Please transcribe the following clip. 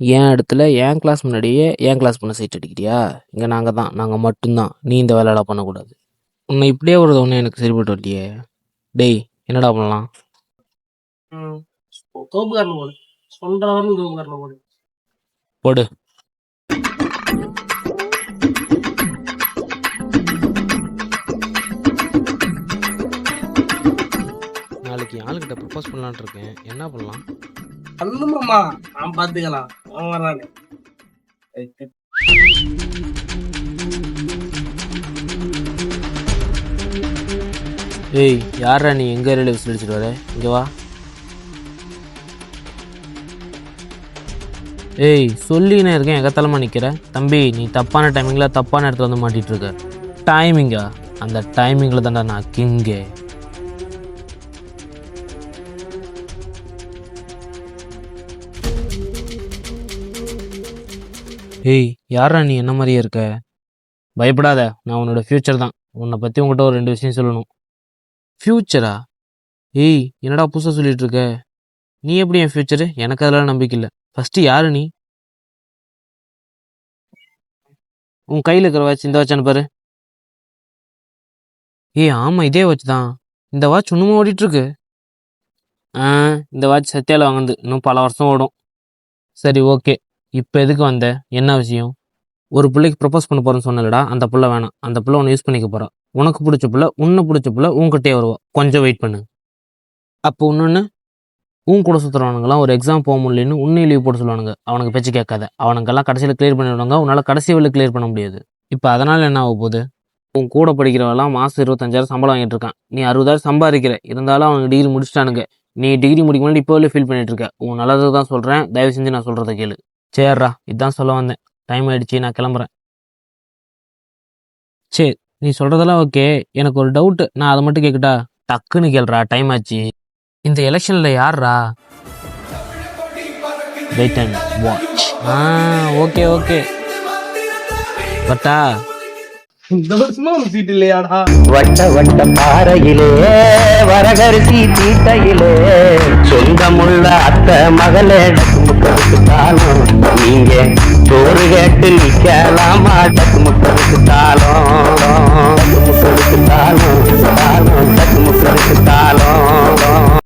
என் இடத்துல என் கிளாஸ் முன்னாடியே என் கிளாஸ் பண்ண சைட் அடிக்கிறியா? இங்கே நாங்கள் மட்டும்தான். நீ இந்த வேலையெல்லாம் பண்ணக்கூடாது. உன்னை இப்படியே விடுறது ஒன்றும் எனக்கு சரிப்பட்டு வரலையே. டேய், என்னடா பண்ணலாம்? தோப்புக்காரன் போடு, சொல்றவரும் தோப்புக்காரன் போடு. போடு. நாளைக்கு ஆளுகிட்ட ப்ரப்போஸ் பண்ணலான்னு இருக்கேன். என்ன பண்ணலாம்? பண்ணுமாம்மா, நான் பார்த்துக்கலாம். அவன் வரானே. ஏய், யாரா நீ? எங்க ஏரியாவில் விசில் அடிச்சிட்டு வர? இங்கே வா. ஏய், சொல்லினே இருக்கேன், எகத்தலமா நிற்கிற. தம்பி, நீ தப்பான டைமிங்கில் தப்பான இடத்துல வந்து மாட்டிகிட்டு இருக்க. டைமிங்கா? அந்த டைமிங்கில் தான்டா நான் கிங்கே. ஏய், யாரா நீ? என்ன மாதிரியே இருக்க? பயப்படாத, நான் உன்னோட ஃப்யூச்சர் தான். உன்னை பற்றி உங்கள்கிட்ட ஒரு 2 விஷயம் சொல்லணும். ஃப்யூச்சரா? ஏய், என்னடா புதுசாக சொல்லிட்டு இருக்க? நீ எப்படி என் ஃப்யூச்சரு? எனக்கு அதெல்லாம் நம்பிக்கை இல்லை. ஃபஸ்ட்டு யாரு நீ? உன் கையில் இருக்கிற வாட்ச் இந்த வாட்ச் அனுப்பாரு. ஏய், ஆமாம், இதே வாட்ச் தான். இந்த வாட்ச் இன்னுமா ஓடிட்டுருக்கு? இந்த வாட்ச் சத்தியால் வாங்குது. இன்னும் பல வருஷம் ஓடும். சரி, ஓகே. இப்போ எதுக்கு வந்த? என்ன விஷயம்? ஒரு பிள்ளைக்கு ப்ரப்போஸ் பண்ண போகிறேன்னு சொன்னலடா, அந்த பிள்ளை வேணாம். அந்த பிள்ளை உன்னை யூஸ் பண்ணிக்க போகிறான். உனக்கு பிடிச்ச பிள்ளை, உன்னை பிடிச்ச பிள்ளை உன்கிட்டே வருவா. கொஞ்சம் வெயிட் பண்ணு. அப்போ இன்னொன்று, உன் கூட சுற்றுறவனுங்களாம் ஒரு எக்ஸாம் போக முடியலன்னு உன்னையும் லீவ் போட்டு சொல்லுவானுங்க. அவனுக்கு பேச்சு கேட்காத. அவனுங்கெல்லாம் கடைசியில் கிளியர் பண்ணிவிடுவாங்க. உன்னால் கடைசி வெளில கிளியர் பண்ண முடியாது. இப்போ அதனால் என்ன ஆக போகுது? உன் கூட படிக்கிறவெல்லாம் மாதம் 25,000 சம்பளம் வாங்கிட்டு இருக்கான். நீ 60,000 சம்பாதிக்கிற. இருந்தாலும் அவனுக்கு டிகிரி முடிச்சிட்டானுங்க. நீ டிகிரி முடிக்க முன்னாடி இப்போ ஃபீல் பண்ணிட்டு இருக்க. உன் நல்லது தான் சொல்கிறேன். தயவு செஞ்சு நான் சொல்கிறத கேளு. சரிடா, இதுதான் சொல்ல வந்தேன். டைம் ஆகிடுச்சி, நான் கிளம்புறேன். சரி, நீ சொல்கிறதெல்லாம் ஓகே. எனக்கு ஒரு டவுட்டு, நான் அதை மட்டும் கேட்கட்டா? டக்குன்னு கேள்றா, டைம் ஆச்சு. இந்த எலெக்ஷனில் யார்ரா? Wait and watch. Okay okay. பட்டா இந்த வருஷமா ஒரு சீட் இல்லையாடா? வட்ட வட்ட பாறையிலே வரகரிசி தீட்டையிலே சொந்தமுள்ள அத்தை மகளே முக்கருத்தாலும் நீங்க சோறு கேட்டு நிக்கலாமா? டக்கு முக்கருத்தாலும்